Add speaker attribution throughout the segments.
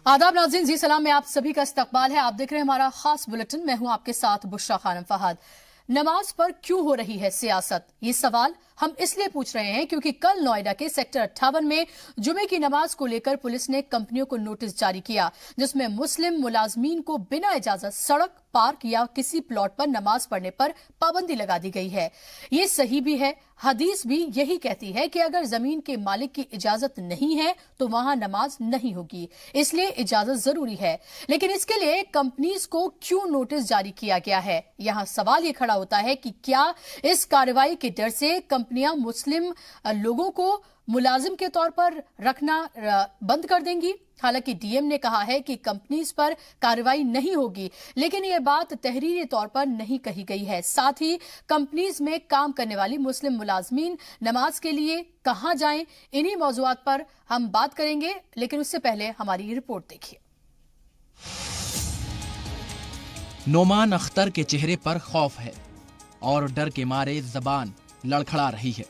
Speaker 1: आदाब नाज़रीन, जी सलाम में आप सभी का इस्तकबाल है। आप देख रहे हैं हमारा खास बुलेटिन। मैं हूं आपके साथ बुशरा खानम फहद। नमाज पर क्यों हो रही है सियासत, ये सवाल हम इसलिए पूछ रहे हैं क्योंकि कल नोएडा के सेक्टर 58 में जुमे की नमाज को लेकर पुलिस ने कंपनियों को नोटिस जारी किया, जिसमें मुस्लिम मुलाजमीन को बिना इजाजत सड़क, पार्क या किसी प्लॉट पर नमाज पढ़ने पर पाबंदी लगा दी गई है। ये सही भी है। हदीस भी यही कहती है कि अगर जमीन के मालिक की इजाजत नहीं है तो वहां नमाज नहीं होगी, इसलिए इजाजत जरूरी है। लेकिन इसके लिए कंपनीज को क्यों नोटिस जारी किया गया है? यहां सवाल ये खड़ा होता है कि क्या इस कार्रवाई के डर से कंपनियां मुस्लिम लोगों को मुलाजिम के तौर पर रखना बंद कर देंगी? हालांकि डीएम ने कहा है कि कंपनीज पर कार्रवाई नहीं होगी, लेकिन यह बात तहरीरी तौर पर नहीं कही गई है। साथ ही कंपनीज में काम करने वाली मुस्लिम मुलाजमीन नमाज के लिए कहां जाएं, इन्हीं मौजूआत पर हम बात करेंगे। लेकिन उससे पहले हमारी रिपोर्ट देखिए।
Speaker 2: नोमान अख्तर के चेहरे पर खौफ है और डर के मारे जबान लड़खड़ा रही है।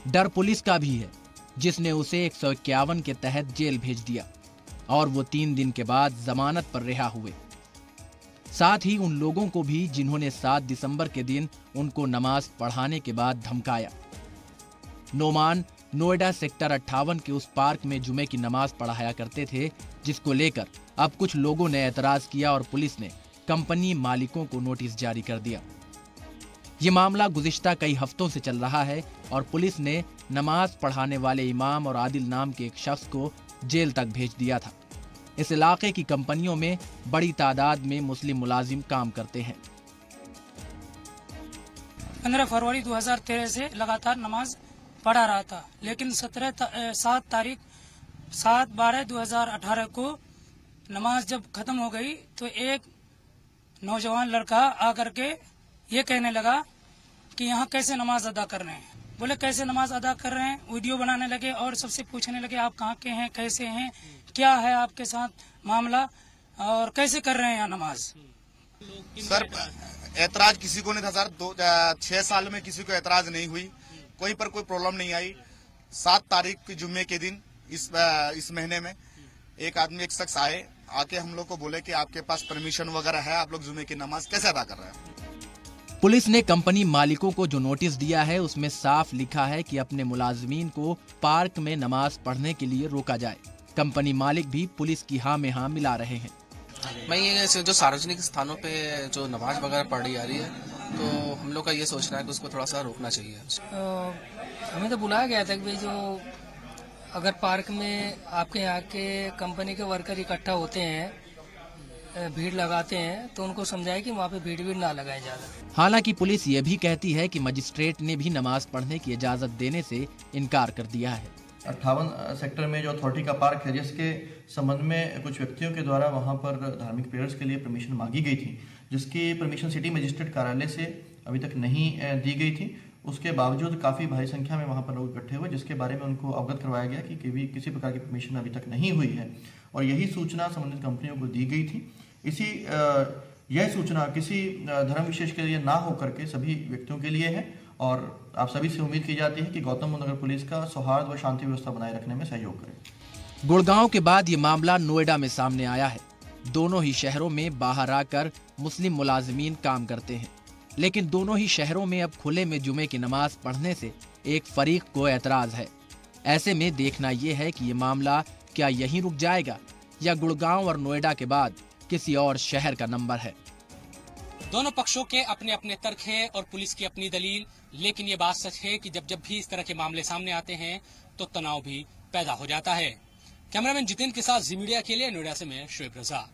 Speaker 2: डर पुलिस का भी है, जिसने उसे 151 के तहत जेल भेज दिया और वो 3 दिन के बाद जमानत पर रिहा हुए। साथ ही उन लोगों को भी जिन्होंने 7 दिसंबर के दिन उनको नमाज पढ़ाने के बाद धमकाया। नोमान नोएडा सेक्टर 58 के उस पार्क में जुमे की नमाज पढ़ाया करते थे, जिसको लेकर अब कुछ लोगों ने एतराज किया और पुलिस ने कंपनी मालिकों को नोटिस जारी कर दिया। ये मामला गुज़िश्ता कई हफ्तों से चल रहा है और पुलिस ने नमाज पढ़ाने वाले इमाम और आदिल नाम के एक शख्स को जेल तक भेज दिया था। इस इलाके की कंपनियों में बड़ी तादाद में मुस्लिम मुलाजिम काम करते हैं।
Speaker 3: 15 फरवरी 2013 से लगातार नमाज पढ़ा रहा था, लेकिन 7/12/2018 को नमाज जब खत्म हो गई तो एक नौजवान लड़का आकर के ये कहने लगा कि यहाँ कैसे नमाज अदा कर रहे हैं। बोले कैसे नमाज अदा कर रहे हैं, वीडियो बनाने लगे और सबसे पूछने लगे आप कहाँ के हैं, कैसे हैं, क्या है आपके साथ मामला और कैसे कर रहे हैं यहाँ नमाज।
Speaker 4: सर एतराज किसी को नहीं था सर। 6 साल में किसी को एतराज नहीं हुई, कोई पर कोई प्रॉब्लम नहीं आई। 7 तारीख की जुम्मे के दिन इस महीने में एक शख्स आके हम लोग को बोले कि आपके पास परमिशन वगैरह है, आप लोग जुम्मे की नमाज कैसे अदा कर रहे हैं।
Speaker 2: पुलिस ने कंपनी मालिकों को जो नोटिस दिया है उसमें साफ लिखा है कि अपने मुलाजमीन को पार्क में नमाज पढ़ने के लिए रोका जाए। कंपनी मालिक भी पुलिस की हाँ में हाँ मिला रहे हैं।
Speaker 5: मैं ये जो सार्वजनिक स्थानों पे जो नमाज वगैरह पढ़ी जा रही है, तो हम लोग का ये सोचना है कि उसको थोड़ा सा रोकना चाहिए।
Speaker 3: हमें तो बुलाया गया था कि भाई जो अगर पार्क में आपके यहाँ के कंपनी के वर्कर इकट्ठा होते हैं, भीड़ लगाते हैं, तो उनको समझाए कि वहाँ पे भीड़ ना लगाए ज्यादा।
Speaker 2: हालांकि पुलिस ये भी कहती है कि मजिस्ट्रेट ने भी नमाज पढ़ने की इजाजत देने से इनकार कर दिया है।
Speaker 6: 58 सेक्टर में जो अथॉरिटी का पार्क है, जिसके संबंध में कुछ व्यक्तियों के द्वारा वहां पर धार्मिक प्रेयर्स के लिए परमिशन मांगी गई थी, जिसकी परमिशन सिटी मजिस्ट्रेट कार्यालय से अभी तक नहीं दी गई थी। उसके बावजूद काफ़ी भारी संख्या में वहां पर लोग इकट्ठे हुए, जिसके बारे में उनको अवगत करवाया गया कि किसी प्रकार की परमिशन अभी तक नहीं हुई है और यही सूचना संबंधित कंपनियों को दी गई थी। यह सूचना किसी धर्म विशेष के लिए ना होकर के सभी व्यक्तियों के लिए है और आप सभी से उम्मीद की जाती है कि गौतम बुद्ध नगर पुलिस का सौहार्द व शांति व्यवस्था बनाए रखने में सहयोग करे।
Speaker 2: गुड़गांव के बाद ये मामला नोएडा में सामने आया है। दोनों ही शहरों में बाहर आकर मुस्लिम मुलाजमीन काम करते हैं, लेकिन दोनों ही शहरों में अब खुले में जुमे की नमाज पढ़ने से एक फरीक को एतराज है। ऐसे में देखना यह है कि ये मामला क्या यहीं रुक जाएगा या गुड़गांव और नोएडा के बाद किसी और शहर का नंबर है।
Speaker 7: दोनों पक्षों के अपने अपने तर्क हैं और पुलिस की अपनी दलील, लेकिन ये बात सच है कि जब भी इस तरह के मामले सामने आते हैं तो तनाव भी पैदा हो जाता है। कैमरामैन जितेंद्र के साथ जी मीडिया के लिए नोएडा से मैं शुएब रजा।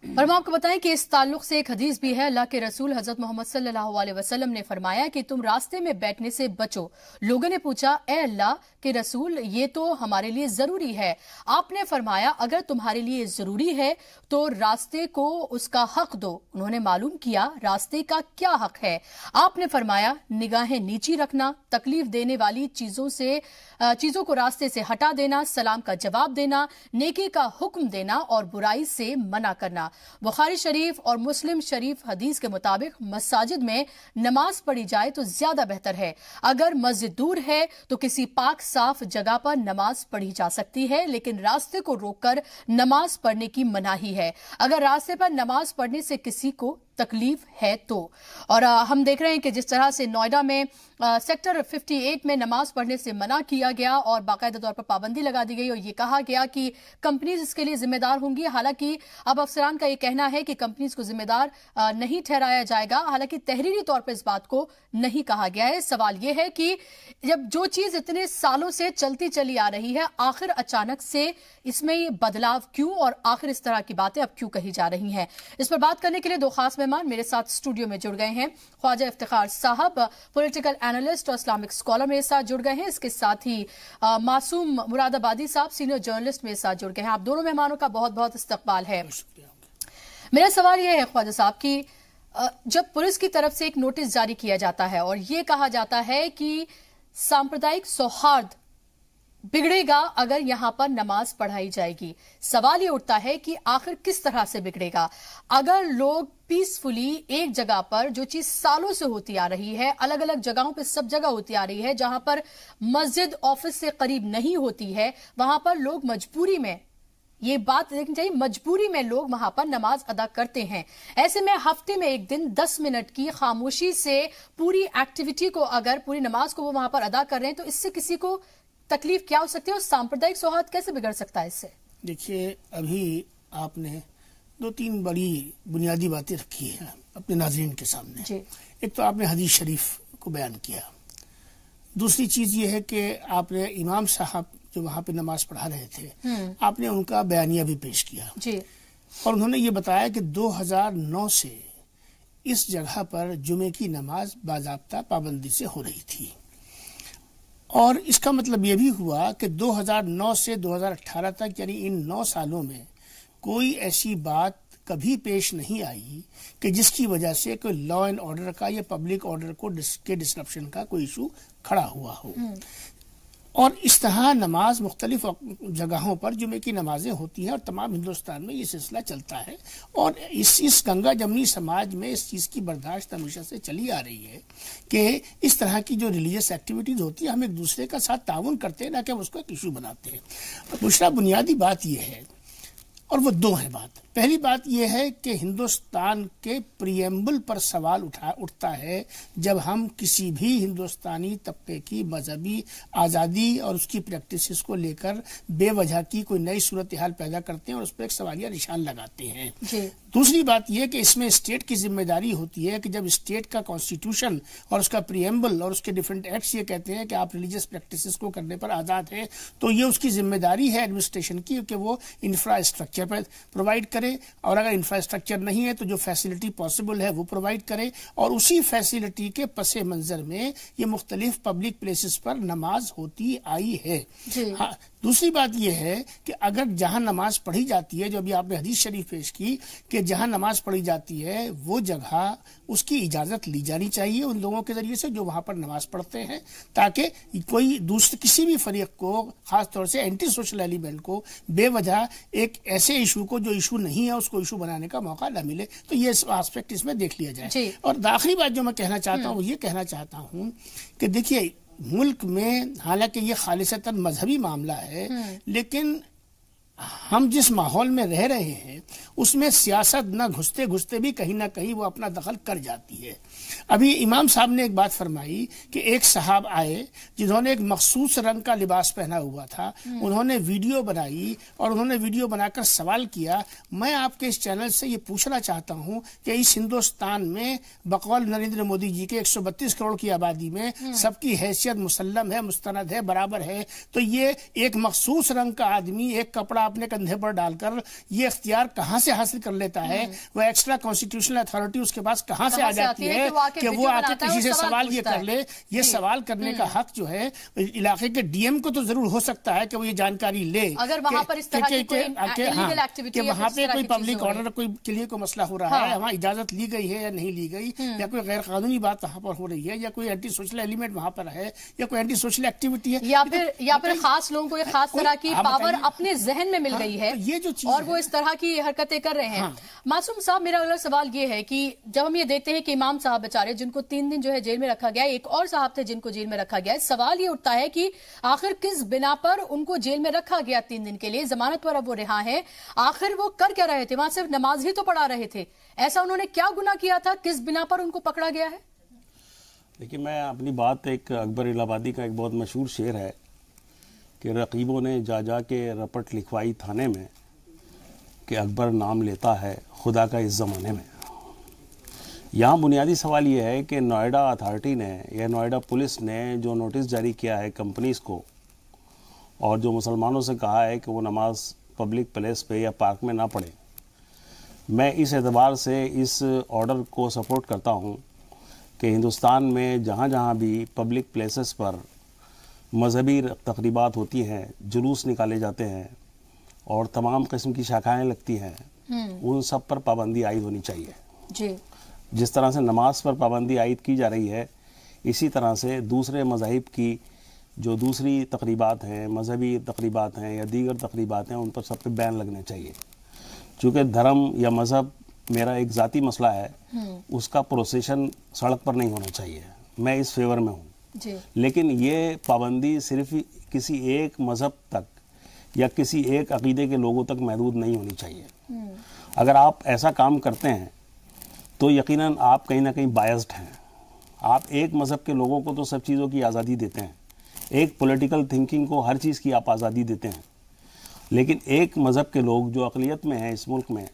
Speaker 1: और हम आपको बताएं कि इस ताल्लुक से एक हदीस भी है। अल्लाह के रसूल हजरत मोहम्मद सल्लल्लाहु अलैहि वसल्लम ने फरमाया कि तुम रास्ते में बैठने से बचो। लोगों ने पूछा, ए अल्लाह के रसूल, ये तो हमारे लिए जरूरी है। आपने फरमाया, अगर तुम्हारे लिए जरूरी है तो रास्ते को उसका हक दो। उन्होंने मालूम किया रास्ते का क्या हक है। आपने फरमाया, निगाहें नीची रखना, तकलीफ देने वाली चीजों को रास्ते से हटा देना, सलाम का जवाब देना, नेकी का हुक्म देना और बुराई से मना करना। करना। बुखारी शरीफ और मुस्लिम शरीफ हदीस के मुताबिक मस्जिद में नमाज पढ़ी जाए तो ज्यादा बेहतर है। अगर मस्जिद दूर है तो किसी पाक साफ जगह पर नमाज पढ़ी जा सकती है, लेकिन रास्ते को रोककर नमाज पढ़ने की मनाही है। अगर रास्ते पर नमाज पढ़ने से किसी को तकलीफ है तो। और हम देख रहे हैं कि जिस तरह से नोएडा में सेक्टर 58 में नमाज पढ़ने से मना किया गया और बाकायदा तौर पर पाबंदी लगा दी गई और ये कहा गया कि कंपनीज इसके लिए जिम्मेदार होंगी। हालांकि अब अफसरान का ये कहना है कि कंपनीज को जिम्मेदार नहीं ठहराया जाएगा। हालांकि तहरीरी तौर पर इस बात को नहीं कहा गया है। सवाल यह है कि जब जो चीज इतने सालों से चलती चली आ रही है, आखिर अचानक से इसमें ये बदलाव क्यों और आखिर इस तरह की बातें अब क्यों कही जा रही हैं? इस पर बात करने के लिए दो खास मेहमान मेरे साथ स्टूडियो में जुड़ गए हैं। ख्वाजा इफ्तिखार साहब पॉलिटिकल एनालिस्ट और इस्लामिक स्कॉलर मेरे साथ जुड़ गए हैं। इसके साथ ही मासूम मुरादाबादी साहब सीनियर जर्नलिस्ट मेरे साथ जुड़ गए हैं। आप दोनों मेहमानों का बहुत बहुत इस्तकबाल है। मेरा सवाल यह है ख्वाजा साहब कि जब पुलिस की तरफ से एक नोटिस जारी किया जाता है और ये कहा जाता है कि सांप्रदायिक सौहार्द बिगड़ेगा अगर यहां पर नमाज पढ़ाई जाएगी, सवाल ये उठता है कि आखिर किस तरह से बिगड़ेगा? अगर लोग पीसफुली एक जगह पर, जो चीज सालों से होती आ रही है, अलग अलग जगहों पे सब जगह होती आ रही है, जहां पर मस्जिद ऑफिस से करीब नहीं होती है, वहां पर लोग मजबूरी में, ये बात देखनी चाहिए, मजबूरी में लोग वहां पर नमाज अदा करते हैं। ऐसे में हफ्ते में एक दिन 10 मिनट की खामोशी से पूरी एक्टिविटी को, अगर पूरी नमाज को वो वहां पर अदा कर रहे हैं, तो इससे किसी को तकलीफ क्या हो सकती है और सांप्रदायिक सौहार्द कैसे बिगड़ सकता है इससे?
Speaker 8: देखिए, अभी आपने 2-3 बड़ी बुनियादी बातें रखी हैं अपने नाज़रीन के सामने जी। एक तो आपने हदीस शरीफ को बयान किया, दूसरी चीज ये है कि आपने इमाम साहब जो वहां पे नमाज पढ़ा रहे थे, आपने उनका बयानिया भी पेश किया जी। और उन्होंने ये बताया कि 2009 से इस जगह पर जुमे की नमाज बाज़ाब्ता पाबंदी से हो रही थी। और इसका मतलब ये भी हुआ कि 2009 से 2018 तक, यानी इन 9 सालों में कोई ऐसी बात कभी पेश नहीं आई कि जिसकी वजह से कोई लॉ एंड ऑर्डर का या पब्लिक ऑर्डर को के डिसरप्शन का कोई इशू खड़ा हुआ हो। और इस तरह नमाज मुख्तलिफ जगहों पर जुमे की नमाजें होती हैं और तमाम हिंदुस्तान में ये सिलसिला चलता है। और इस गंगा जमनी समाज में इस चीज़ की बर्दाश्त हमेशा से चली आ रही है कि इस तरह की जो रिलीजियस एक्टिविटीज होती है, हम एक दूसरे का साथ ताउन करते हैं, ना कि हम उसको एक इशू बनाते हैं। दूसरा बुनियादी बात यह है, और वो दो है बात। पहली बात यह है कि हिंदुस्तान के प्रियम्बल पर सवाल उठता है जब हम किसी भी हिंदुस्तानी तबके की मजहबी आज़ादी और उसकी प्रैक्टिसेस को लेकर बेवजह की कोई नई सूरत हाल पैदा करते हैं और उस पर एक सवालिया निशान लगाते हैं। दूसरी बात यह कि इसमें स्टेट की जिम्मेदारी होती है कि जब स्टेट का कॉन्स्टिट्यूशन और उसका प्रियम्बल और उसके डिफरेंट एक्ट्स ये कहते हैं कि आप रिलीजियस प्रैक्टिसेस को करने पर आज़ाद हैं, तो ये उसकी जिम्मेदारी है एडमिनिस्ट्रेशन की कि वो इंफ्रास्ट्रक्चर पर प्रोवाइड करे, और अगर इंफ्रास्ट्रक्चर नहीं है तो जो फैसिलिटी पॉसिबल है वो प्रोवाइड करे, और उसी फैसिलिटी के पसे मंजर में ये मुख्तलिफ पब्लिक प्लेसेस पर नमाज होती आई है। हाँ, दूसरी बात यह है कि अगर जहां नमाज पढ़ी जाती है, जो अभी आपने हदीस शरीफ पेश की कि जहां नमाज पढ़ी जाती है वो जगह उसकी इजाजत ली जानी चाहिए उन लोगों के जरिए से जो वहां पर नमाज पढ़ते हैं, ताकि कोई दूसरे किसी भी फरीक को, खासतौर से एंटी सोशल एलिमेंट को, बेवजह एक ऐसे इशू को जो इशू नहीं है उसको इशू बनाने का मौका न मिले। तो ये एस्पेक्ट इसमें देख लिया जाए। और आखिरी बात जो मैं कहना चाहता हूँ, ये कहना चाहता हूँ कि देखिए, मुल्क में हालांकि ये खालिसतन मजहबी मामला है, लेकिन हम जिस माहौल में रह रहे हैं उसमें सियासत न घुसते घुसते भी कहीं ना कहीं वो अपना दखल कर जाती है। अभी इमाम साहब ने एक बात फरमाई कि एक साहब आए जिन्होंने एक मखसूस रंग का लिबास पहना हुआ था, उन्होंने वीडियो बनाई और उन्होंने वीडियो बनाकर सवाल किया, मैं आपके इस चैनल से ये पूछना चाहता हूँ कि इस हिंदुस्तान में बकौल नरेंद्र मोदी जी के 132 करोड़ की आबादी में सबकी हैसियत मुसल्लम है, मुस्तनद है, बराबर है, तो ये एक मखसूस रंग का आदमी एक कपड़ा अपने कंधे पर डालकर ये इख्तियार कहां से हासिल कर लेता है? वो एक्स्ट्रा कॉन्स्टिट्यूशनल अथॉरिटी उसके पास कहां से आ जाती है कि वो आके किसी से सवाल ये कर ले? ये सवाल करने का हक जो है इलाके के डीएम को तो जरूर हो सकता है कि वो ये जानकारी ले,
Speaker 1: अगर वहां पर इस तरह की कोई इलीगल एक्टिविटी,
Speaker 8: वहां पे कोई पब्लिक ऑर्डर कोई के लिए कोई मसला हो रहा है, वहाँ इजाजत ली गई है या नहीं ली गई, या कोई गैर कानूनी बात वहां पर हो रही है, या कोई एंटी सोशल एलिमेंट वहां पर है, या कोई एंटी सोशल एक्टिविटी है,
Speaker 1: या फिर खास लोगों को खास तरह की पावर अपने जहन में जगह मिल गई है,
Speaker 8: तो ये जो चीज
Speaker 1: और वो इस तरह की हरकतें कर रहे हैं। मासूम साहब, मेरा अगला सवाल ये है कि जब हम ये देखते हैं कि इमाम साहब बेचारे जिनको 3 दिन जो है जेल में रखा गया, एक और साहब थे जिनको जेल में रखा गया है, सवाल ये उठता है कि आखिर किस बिना पर उनको जेल में रखा गया 3 दिन के लिए, जमानत पर अब वो रिहा है, आखिर वो कर क्या रहे थे? वहां सिर्फ नमाज ही तो पढ़ा रहे थे, ऐसा उन्होंने क्या गुनाह किया था, किस बिना पर उनको पकड़ा गया है?
Speaker 9: देखिए, मैं अपनी बात, एक अकबर इलाहाबादी का एक बहुत मशहूर शेर है कि रकीबों ने जा जा के रपट लिखवाई थाने में कि अकबर नाम लेता है खुदा का इस ज़माने में। यहाँ बुनियादी सवाल ये है कि नोएडा अथॉरिटी ने या नोएडा पुलिस ने जो नोटिस जारी किया है कंपनीज़ को, और जो मुसलमानों से कहा है कि वो नमाज पब्लिक प्लेस पे या पार्क में ना पढ़ें, मैं इस एतबार से इस ऑर्डर को सपोर्ट करता हूँ कि हिंदुस्तान में जहाँ जहाँ भी पब्लिक प्लेसेस पर मजहबी तकरीबात होती हैं, जुलूस निकाले जाते हैं और तमाम किस्म की शाखाएं लगती हैं, उन सब पर पाबंदी आयद होनी चाहिए
Speaker 1: जी।
Speaker 9: जिस तरह से नमाज पर पाबंदी आयद की जा रही है, इसी तरह से दूसरे मज़ाहिब की जो दूसरी तकरीबात हैं, मजहबी तकरीबात हैं या दीगर तकरीबात हैं, उन पर सब पे बैन लगने चाहिए। चूँकि धर्म या मज़हब मेरा एक ज़ाती मसला है, उसका प्रोसेशन सड़क पर नहीं होना चाहिए, मैं इस फेवर में हूँ। लेकिन ये पाबंदी सिर्फ किसी एक मज़हब तक या किसी एक अकीदे के लोगों तक महदूद नहीं होनी चाहिए। अगर आप ऐसा काम करते हैं तो यकीनन आप कहीं ना कहीं बायस्ड हैं। आप एक मज़हब के लोगों को तो सब चीज़ों की आज़ादी देते हैं, एक पॉलिटिकल थिंकिंग को हर चीज़ की आप आज़ादी देते हैं, लेकिन एक मज़हब के लोग जो अक़लियत में हैं इस मुल्क में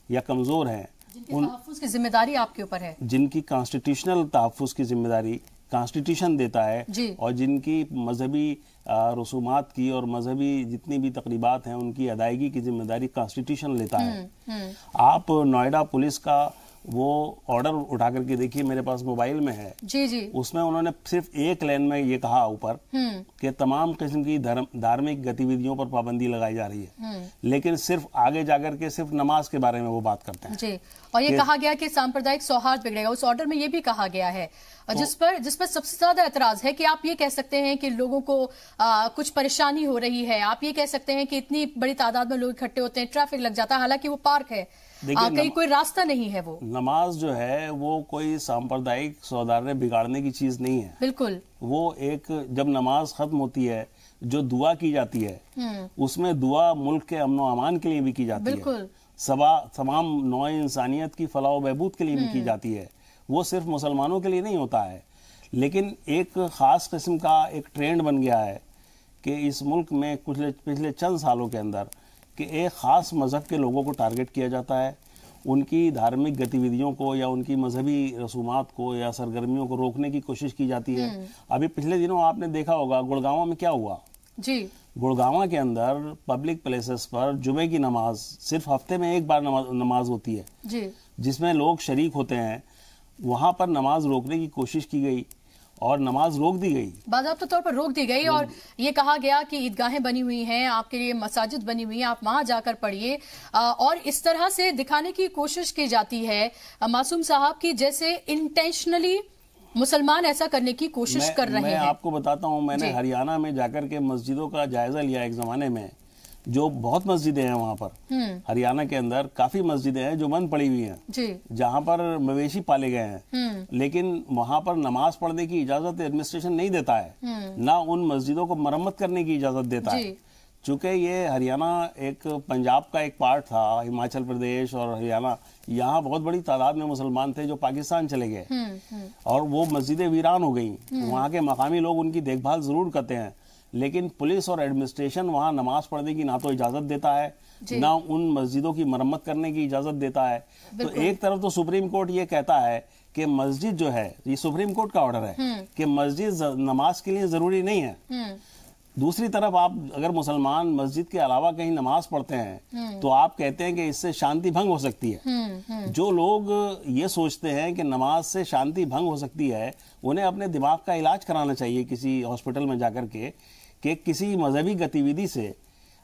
Speaker 9: या कमज़ोर हैं,
Speaker 1: उन तहफ़्फ़ुज़ की जिम्मेदारी आपके ऊपर है,
Speaker 9: जिनकी कॉन्स्टिट्यूशनल तहफ़्फ़ुज़ की जिम्मेदारी कॉन्स्टिट्यूशन देता है, और जिनकी मजहबी रसूमात की और मजहबी जितनी भी तकरीबात हैं उनकी अदायगी की जिम्मेदारी कॉन्स्टिट्यूशन लेता है। आप नोएडा पुलिस का वो ऑर्डर उठा करके देखिए, मेरे पास मोबाइल में है
Speaker 1: जी।
Speaker 9: उसमें उन्होंने सिर्फ एक लाइन में ये कहा ऊपर कि तमाम किस्म की धार्मिक गतिविधियों पर पाबंदी लगाई जा रही है, लेकिन सिर्फ आगे जाकर के सिर्फ नमाज के बारे में वो बात करते हैं
Speaker 1: जी। और ये कहा गया कि सांप्रदायिक सौहार्द बिगड़ेगा, उस ऑर्डर में ये भी कहा गया है, जिस पर सबसे ज्यादा एतराज है कि आप ये कह सकते हैं कि लोगों को कुछ परेशानी हो रही है, आप ये कह सकते हैं कि इतनी बड़ी तादाद में लोग इकट्ठे होते हैं, ट्रैफिक लग जाता है, हालांकि वो पार्क है, कहीं कोई रास्ता नहीं है। वो
Speaker 9: नमाज जो है वो कोई सांप्रदायिक सौहार्द बिगाड़ने की चीज नहीं है, बिल्कुल। वो एक, जब नमाज खत्म होती है जो दुआ की जाती है उसमें दुआ मुल्क के अमन व अमान के लिए भी की जाती है, तमाम नौ इंसानियत की फलाह व बहबूद के लिए भी की जाती है, वो सिर्फ मुसलमानों के लिए नहीं होता है। लेकिन एक ख़ास किस्म का एक ट्रेंड बन गया है कि इस मुल्क में पिछले चंद सालों के अंदर कि एक ख़ास मज़हब के लोगों को टारगेट किया जाता है, उनकी धार्मिक गतिविधियों को या उनकी मजहबी रसूमात को या सरगर्मियों को रोकने की कोशिश की जाती है। अभी पिछले दिनों आपने देखा होगा गुड़गांव में क्या हुआ जी। गुड़गांव के अंदर पब्लिक प्लेसेस पर जुमे की नमाज सिर्फ हफ्ते में एक बार नमाज होती है जी, जिसमें लोग शरीक होते हैं, वहां पर नमाज रोकने की कोशिश की गई और नमाज रोक दी गई, बाज़ाब्ता तौर पर रोक दी गई, और ये कहा गया कि ईदगाहें बनी हुई हैं, आपके लिए मसाजिद बनी हुई हैं, आप वहां जाकर पढ़िए, और इस तरह से दिखाने की कोशिश की जाती है मासूम साहब की जैसे इंटेंशनली मुसलमान ऐसा करने की कोशिश कर रहे हैं। मैं आपको बताता हूं, मैंने हरियाणा में जाकर के मस्जिदों का जायजा लिया एक जमाने में, जो बहुत मस्जिदें हैं वहां पर, हरियाणा के अंदर काफी मस्जिदें हैं जो बंद पड़ी हुई हैं, जहां पर मवेशी पाले गए हैं, लेकिन वहां पर नमाज पढ़ने की इजाजत एडमिनिस्ट्रेशन नहीं देता है, ना उन मस्जिदों को मरम्मत करने की इजाजत देता है। चूंकि ये हरियाणा एक पंजाब का एक पार्ट था, हिमाचल प्रदेश और हरियाणा, यहाँ बहुत बड़ी तादाद में मुसलमान थे जो पाकिस्तान चले गए और वो मस्जिदें वीरान हो गई। वहाँ के मकामी लोग उनकी देखभाल जरूर करते हैं, लेकिन पुलिस और एडमिनिस्ट्रेशन वहाँ नमाज पढ़ने की ना तो इजाजत देता है, ना उन मस्जिदों की मरम्मत करने की इजाजत देता है। तो एक तरफ तो सुप्रीम कोर्ट ये कहता है कि मस्जिद जो है, ये सुप्रीम कोर्ट का ऑर्डर है कि मस्जिद नमाज के लिए जरूरी नहीं है, दूसरी तरफ आप अगर मुसलमान मस्जिद के अलावा कहीं नमाज पढ़ते हैं तो आप कहते हैं कि इससे शांति भंग हो सकती है। जो लोग ये सोचते हैं कि नमाज से शांति भंग हो सकती है, उन्हें अपने दिमाग का इलाज कराना चाहिए किसी हॉस्पिटल में जाकर के, कि किसी मजहबी गतिविधि से,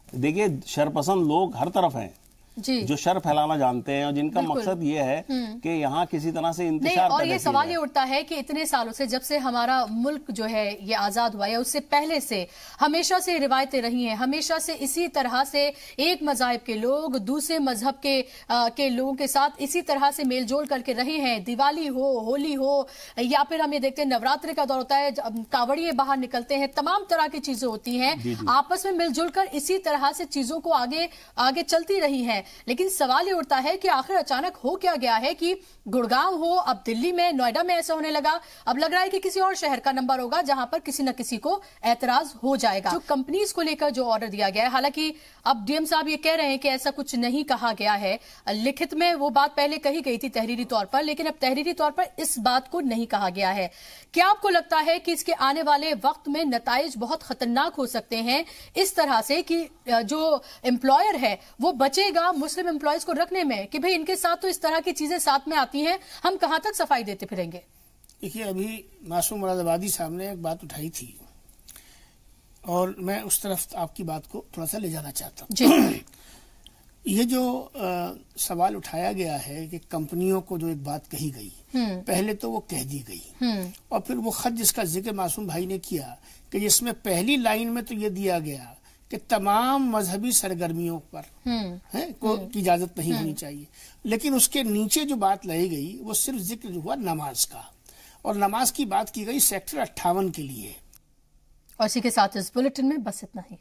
Speaker 9: देखिए शरपसंद लोग हर तरफ हैं, जो शर फैलाना जानते हैं और जिनका मकसद ये है कि यहाँ किसी तरह से इंतशार।
Speaker 1: और ये सवाल ये उठता है कि इतने सालों से, जब से हमारा मुल्क जो है ये आजाद हुआ है, उससे पहले से हमेशा से रिवायतें रही हैं, हमेशा से इसी तरह से एक मज़हब के लोग दूसरे मजहब के लोगों के साथ इसी तरह से मेलजोल करके रहे हैं। दिवाली हो, होली हो, या फिर हम ये देखते हैं नवरात्रि का दौर होता है, कांवड़िए बाहर निकलते हैं, तमाम तरह की चीजें होती हैं, आपस में मिलजुल कर इसी तरह से चीजों को आगे चलती रही हैं। लेकिन सवाल ये उठता है कि आखिर अचानक हो क्या गया है कि गुड़गांव हो, अब दिल्ली में, नोएडा में ऐसा होने लगा। अब लग रहा है कि किसी और शहर का नंबर होगा जहां पर किसी न किसी को एतराज हो जाएगा। जो कंपनीज को लेकर जो ऑर्डर दिया गया है, हालांकि अब डीएम साहब ये कह रहे हैं कि ऐसा कुछ नहीं कहा गया है, लिखित में वो बात पहले कही गई थी तहरीरी तौर पर, लेकिन अब तहरीरी तौर पर इस बात को नहीं कहा गया है। क्या आपको लगता है कि इसके आने वाले वक्त में नताइज बहुत खतरनाक हो सकते हैं इस तरह से कि जो एम्प्लॉयर है वो बचेगा मुस्लिम एम्प्लॉयज को रखने में कि भाई इनके साथ तो इस तरह की चीजें साथ में आती हैं, हम कहां तक सफाई देते फिरेंगे?
Speaker 8: देखिए, अभी मासूम मुरादाबादी साहब ने एक बात उठाई थी और मैं उस तरफ आपकी बात को थोड़ा सा ले जाना चाहता हूँ। ये जो सवाल उठाया गया है कि कंपनियों को जो एक बात कही गई, पहले तो वो कह दी गई और फिर वो खत जिसका जिक्र मासूम भाई ने किया कि जिसमें पहली लाइन में तो ये दिया गया कि तमाम मजहबी सरगर्मियों पर की इजाजत नहीं होनी चाहिए, लेकिन उसके नीचे जो बात लाई गई वो सिर्फ जिक्र हुआ नमाज का, और नमाज की बात की गई सेक्टर 58 के लिए।
Speaker 1: और इसी के साथ इस बुलेटिन में बस इतना ही।